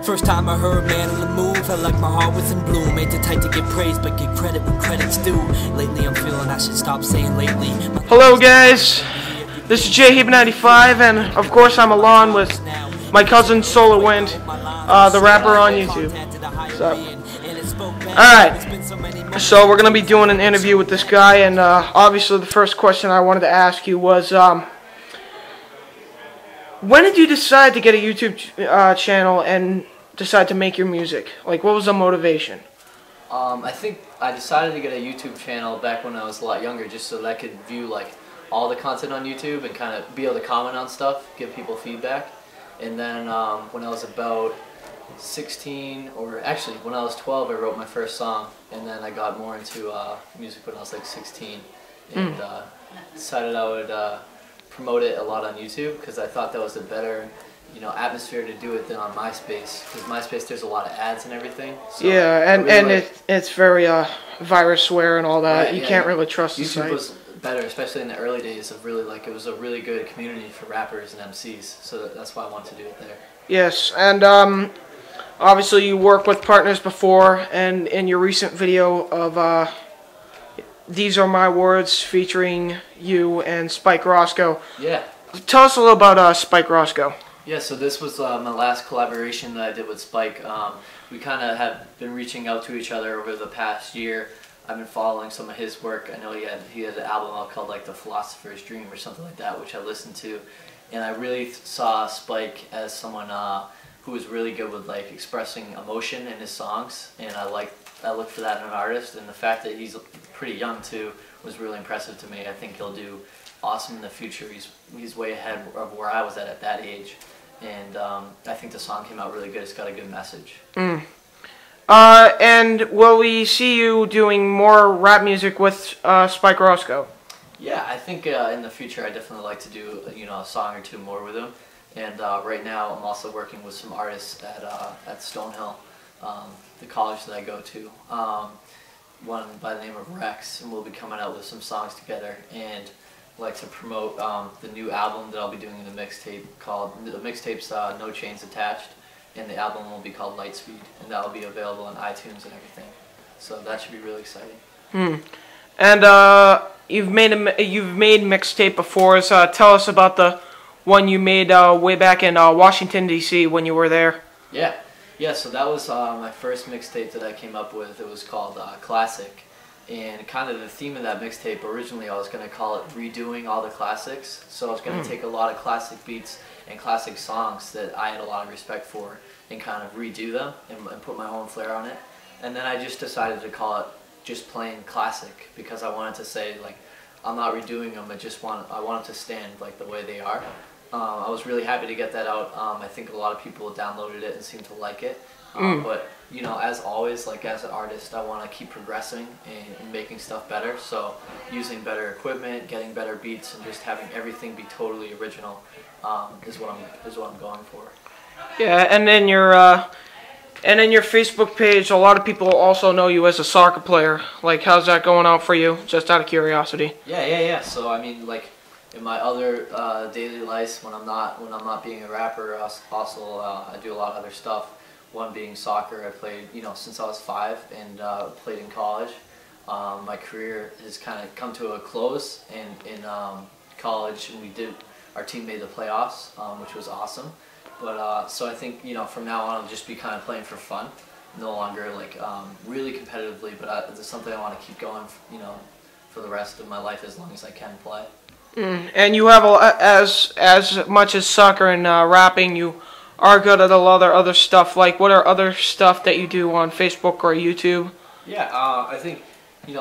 First time I heard man on the move, felt like my heart was in bloom. Ain't the type to get praised, but get credit when credit's due. Lately I'm feeling I should stop saying lately. Hello guys, this is JHeap95, and of course I'm along with my cousin SolarWind, the rapper on YouTube. Alright, so we're going to be doing an interview with this guy, and obviously the first question I wanted to ask you was, when did you decide to get a YouTube channel and decide to make your music? Like, what was the motivation? I think I decided to get a YouTube channel back when I was a lot younger, just so that I could view like all the content on YouTube and kind of be able to comment on stuff, give people feedback. And then when I was about 16, or actually when I was 12, I wrote my first song, and then I got more into music when I was like 16, and decided I would promote it a lot on YouTube because I thought that was a better, atmosphere to do it than on MySpace. Because MySpace, there's a lot of ads and everything. So yeah, and it's very virusware and all that. Right, you can't really trust the site. YouTube was better, especially in the early days of really it was a really good community for rappers and MCs. So that's why I wanted to do it there. Yes, and obviously you worked with partners before, and in your recent video of These Are My Words featuring you and Spike Roscoe. Yeah. Tell us a little about Spike Roscoe. Yeah, so this was my last collaboration that I did with Spike. We kind of have been reaching out to each other over the past year. I've been following some of his work. I know he had an album out called like The Philosopher's Dream or something like that, which I listened to. And I really saw Spike as someone who was really good with like expressing emotion in his songs, and I looked for that in an artist, and the fact that he's pretty young too was really impressive to me. I think he'll do awesome in the future. He's way ahead of where I was at that age, and I think the song came out really good. It's got a good message. And will we see you doing more rap music with Spike Roscoe? Yeah, I think in the future I definitely like to do a song or two more with him. And right now I'm also working with some artists at Stonehill, the college that I go to. One by the name of Rex, and we'll be coming out with some songs together. And I'd like to promote the new album that I'll be doing in the mixtape the mixtape's No Chains Attached, and the album will be called Lightspeed, and that will be available on iTunes and everything. So that should be really exciting. And you've made mixtape before, so tell us about the one you made way back in Washington, D.C. when you were there. Yeah, so that was my first mixtape that I came up with. It was called Classic, and kind of the theme of that mixtape, originally I was going to call it Redoing All the Classics. So I was going to take a lot of classic beats and classic songs that I had a lot of respect for and kind of redo them and put my own flair on it. And then I just decided to call it just plain classic, because I wanted to say, like, I'm not redoing them, I want them to stand like the way they are. I was really happy to get that out. I think a lot of people downloaded it and seemed to like it. But as always, like as an artist, I want to keep progressing and making stuff better. So using better equipment, getting better beats, and just having everything be totally original is what I'm going for. Yeah, and then your Facebook page, a lot of people also know you as a soccer player. Like, how's that going out for you? Just out of curiosity. Yeah. So I mean, like, in my other daily life, when I'm not being a rapper, also I do a lot of other stuff. One being soccer. I played since I was 5, and played in college. My career has kind of come to a close, and in college our team made the playoffs, which was awesome. But so I think from now on I'll just be kind of playing for fun, no longer like really competitively. But it's something I want to keep going, for the rest of my life as long as I can play. And you have as much as soccer and rapping, you are good at a lot of other stuff. Like, what are other stuff that you do on Facebook or YouTube? Yeah, I think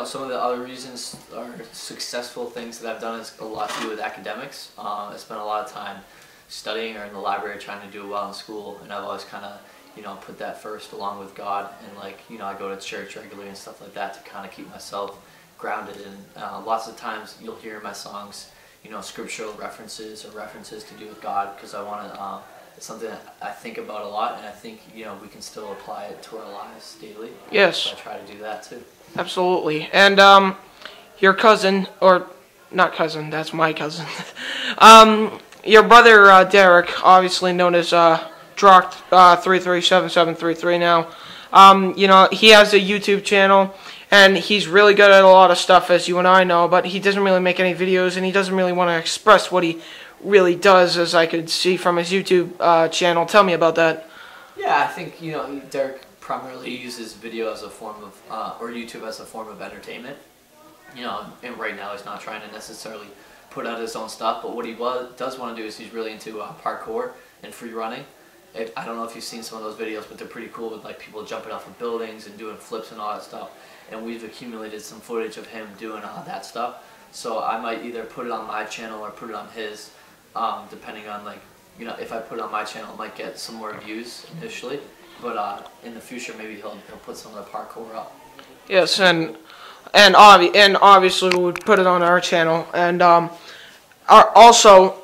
some of the other reasons or successful things that I've done is a lot to do with academics. I spent a lot of time studying or in the library trying to do well in school, and I've always kind of put that first along with God, and I go to church regularly and stuff like that to kind of keep myself grounded. And lots of times you'll hear in my songs scriptural references or references to do with God, because I want to it's something that I think about a lot, and I think we can still apply it to our lives daily. Yes. So I try to do that too. Absolutely. And your cousin, or not cousin, that's my cousin. Your brother Derek, obviously known as Drock 337733 now. You know, he has a YouTube channel, and he's really good at a lot of stuff, as you and I know, but he doesn't really make any videos, and he doesn't really want to express what he really does, as I could see from his YouTube channel. Tell me about that. Yeah, I think, you know, Derek primarily uses video as a form of, or YouTube as a form of entertainment. You know, and right now he's not trying to necessarily put out his own stuff, but what he does want to do is he's really into parkour and free running. I don't know if you've seen some of those videos, but they're pretty cool with like people jumping off of buildings and doing flips and all that stuff. And we've accumulated some footage of him doing that stuff. So I might either put it on my channel or put it on his, depending on, like, you know, if I put it on my channel, it might get some more views initially. But in the future, maybe he'll put some of the parkour up. Yes, and obviously we would put it on our channel. And also,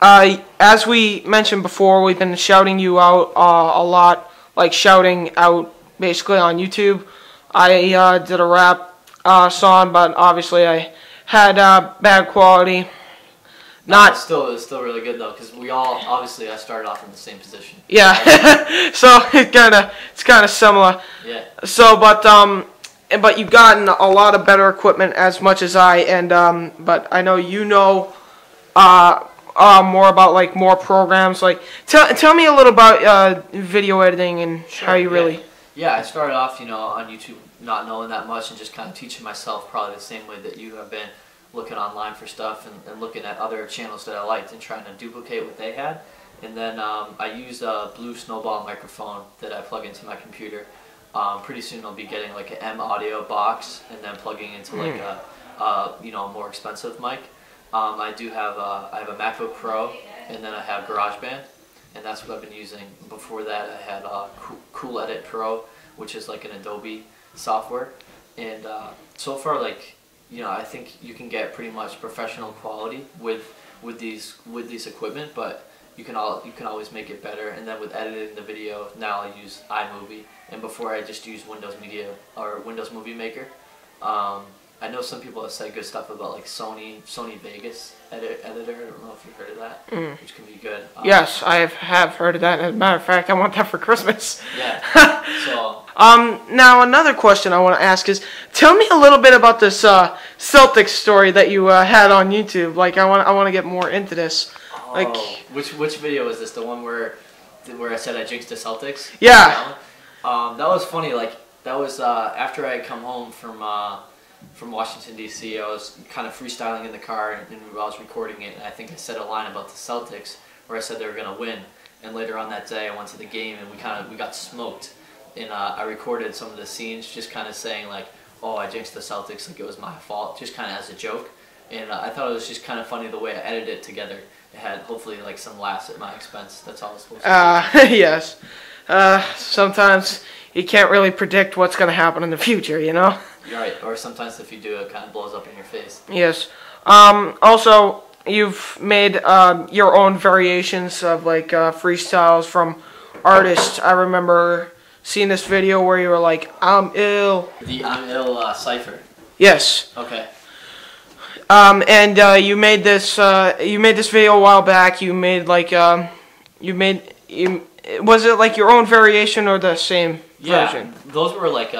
as we mentioned before, we've been shouting you out a lot, like shouting out basically on YouTube. I did a rap song, but obviously I had bad quality. Not It's still really good though, because we all, obviously I started off in the same position. Yeah, so it's kind of similar. Yeah. So, but you've gotten a lot of better equipment, as much as I, and but I know you know more about, like, more programs. Like, tell me a little about video editing and how you really. Yeah, I started off, you know, on YouTube not knowing that much and just kind of teaching myself probably the same way that you have been, looking online for stuff and looking at other channels that I liked and trying to duplicate what they had. And then I use a Blue Snowball microphone that I plug into my computer. Pretty soon I'll be getting like an M audio box and then plugging into like a you know, more expensive mic. I have a MacBook Pro, and then I have GarageBand, and that's what I've been using. Before that I had Cool Edit Pro, which is like an Adobe software. And so far, like, you know, I think you can get pretty much professional quality with these equipment, but you can always make it better. And then with editing the video, now I use iMovie, and before I just used Windows Movie Maker. I know some people have said good stuff about like Sony Vegas editor. I don't know if you've heard of that, which can be good. Yes, I have heard of that. As a matter of fact, I want that for Christmas. Yeah. So. Now another question I want to ask is, tell me a little bit about this Celtics story that you had on YouTube. Like, I want to get more into this. Like, which video was this? The one where I said I jinxed the Celtics? Yeah. That was funny. Like, that was after I had come home from Washington, D.C. I was kind of freestyling in the car, and I was recording it, and I think I said a line about the Celtics where I said they were going to win. And later on that day I went to the game, and we got smoked. And I recorded some of the scenes just kind of saying like, oh, I jinxed the Celtics, like it was my fault, just kind of as a joke. And I thought it was just kind of funny the way I edited it together. It had hopefully like some laughs at my expense. That's all I was supposed to do. Yes. Sometimes you can't really predict what's going to happen in the future, you know? You're right. Or sometimes if you do, it kind of blows up in your face. Yes. Also, you've made your own variations of like freestyles from artists. I remember seeing this video where you were like, I'm ill. The I'm ill cipher. Yes. Okay. And you made this video a while back. You made like was it like your own variation or the same version? Yeah, those were like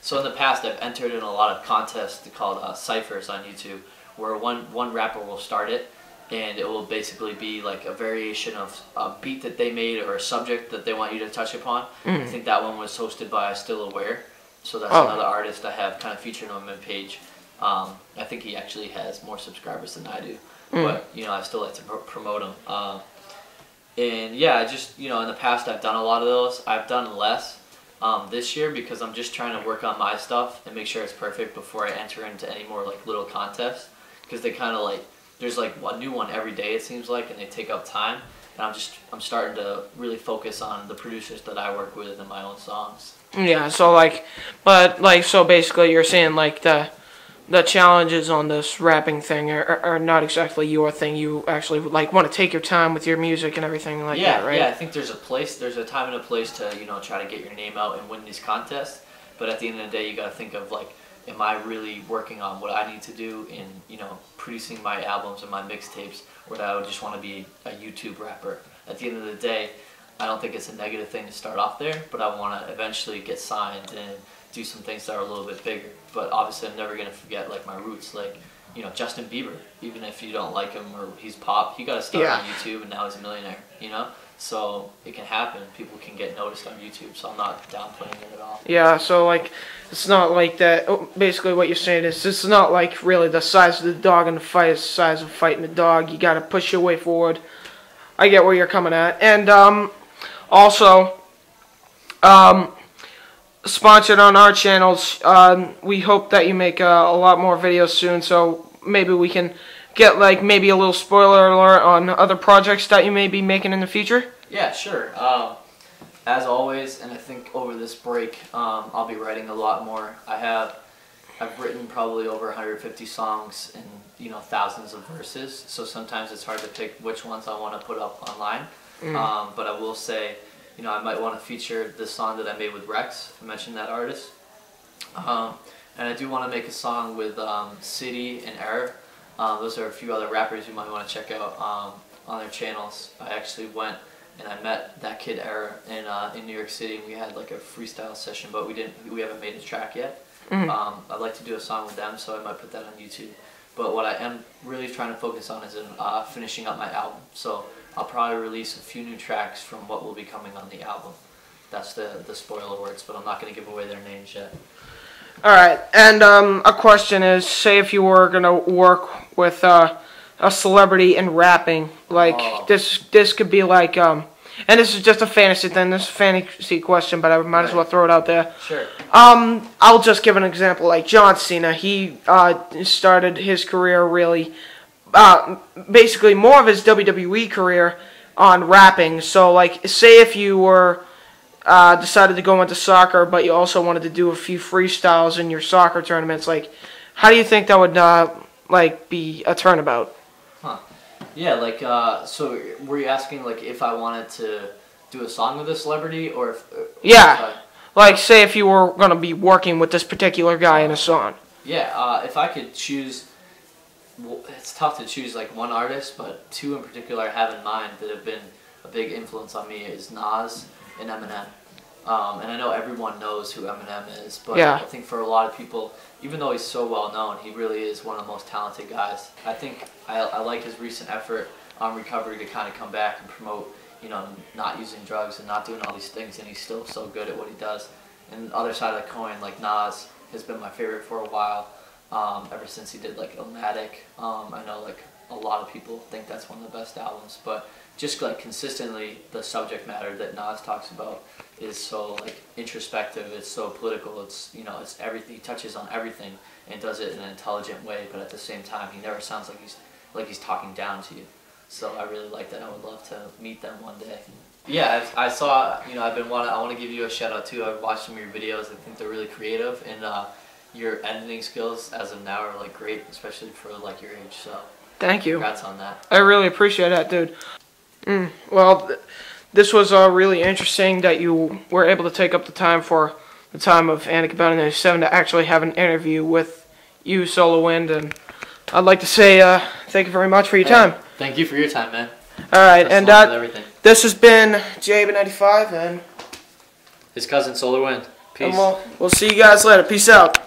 so in the past I've entered in a lot of contests called ciphers on YouTube, where one rapper will start it, and it will basically be like a variation of a beat that they made or a subject that they want you to touch upon. I think that one was hosted by Still Aware, so that's another artist I have kind of featured on my page. I think he actually has more subscribers than I do, but you know, I still like to promote him. And yeah, just, you know, in the past I've done a lot of those. I've done less this year because I'm just trying to work on my stuff and make sure it's perfect before I enter into any more like little contests, because they kind of like, there's like a new one every day it seems like, and they take up time. And I'm starting to really focus on the producers that I work with in my own songs. Yeah, so like, but like, so basically you're saying like the challenges on this rapping thing are not exactly your thing. You actually like want to take your time with your music and everything like that, right? Yeah, I think there's a time and a place to, you know, try to get your name out and win these contests. But at the end of the day, you got to think of like, am I really working on what I need to do in, you know, producing my albums and my mixtapes, or that I would just want to be a YouTube rapper? At the end of the day, I don't think it's a negative thing to start off there, but I want to eventually get signed and do some things that are a little bit bigger. But obviously I'm never going to forget like my roots, like, you know, Justin Bieber. Even if you don't like him or he's pop, he got to start on YouTube and now he's a millionaire, you know? So it can happen. People can get noticed on YouTube, so I'm not downplaying it at all. Yeah, so like, it's not like that. Basically what you're saying is it's not like really the size of the dog in the fight is the size of fighting the dog. You got to push your way forward. I get where you're coming at. And also, sponsored on our channels, we hope that you make a lot more videos soon, so maybe we can get like maybe a little spoiler alert on other projects that you may be making in the future. Yeah, sure. As always, and I think over this break, I'll be writing a lot more. I've written probably over 150 songs and, you know, thousands of verses, so sometimes it's hard to pick which ones I want to put up online. But I will say, you know, I might want to feature the song that I made with Rex, if I mentioned that artist. And I do want to make a song with City and Error. Those are a few other rappers you might want to check out on their channels. I actually went and I met that kid Error in New York City, and we had like a freestyle session, but we haven't made a track yet. I'd like to do a song with them, so I might put that on YouTube. But what I am really trying to focus on is finishing up my album. So I'll probably release a few new tracks from what will be coming on the album. That's the spoiler words, but I'm not going to give away their names yet. Alright, and a question is, say if you were going to work with a celebrity in rapping, like this could be like, and this is just a fantasy thing, this is a fantasy question, but I might as well throw it out there. Sure. I'll just give an example, like John Cena. He started his career really, basically more of his WWE career on rapping. So like, say if you were decided to go into soccer, but you also wanted to do a few freestyles in your soccer tournaments, like, how do you think that would like be a turnabout? Huh. Yeah, like, so were you asking, like, if I wanted to do a song with a celebrity, or if... yeah, like, say if you were going to be working with this particular guy in a song. Yeah, if I could choose... Well, it's tough to choose, like, one artist, but two in particular I have in mind that have been a big influence on me is Nas and Eminem. And I know everyone knows who Eminem is, but I think for a lot of people, even though he's so well known, he really is one of the most talented guys. I think I like his recent effort on recovery to kind of come back and promote, you know, not using drugs and not doing all these things, and he's still so good at what he does. And the other side of the coin, like, Nas has been my favorite for a while, ever since he did like Illmatic. I know like a lot of people think that's one of the best albums, but just like consistently the subject matter that Nas talks about is so like introspective, it's so political, it's, you know, it's everything, he touches on everything and does it in an intelligent way, but at the same time he never sounds like he's talking down to you. So I really like that. I would love to meet them one day. Yeah, I saw, you know, I want to give you a shout out too. I've watched some of your videos. I think they're really creative, and your editing skills as of now are like great, especially for like your age. So thank you. Congrats on that. I really appreciate that, dude. Well, this was really interesting that you were able to take up the time for the time of Anik About 97 to actually have an interview with you, SolarWind, and I'd like to say thank you very much for your time. Thank you for your time, man. All right, and this has been Jabe95 and his cousin SolarWind. Peace. And we'll see you guys later. Peace out.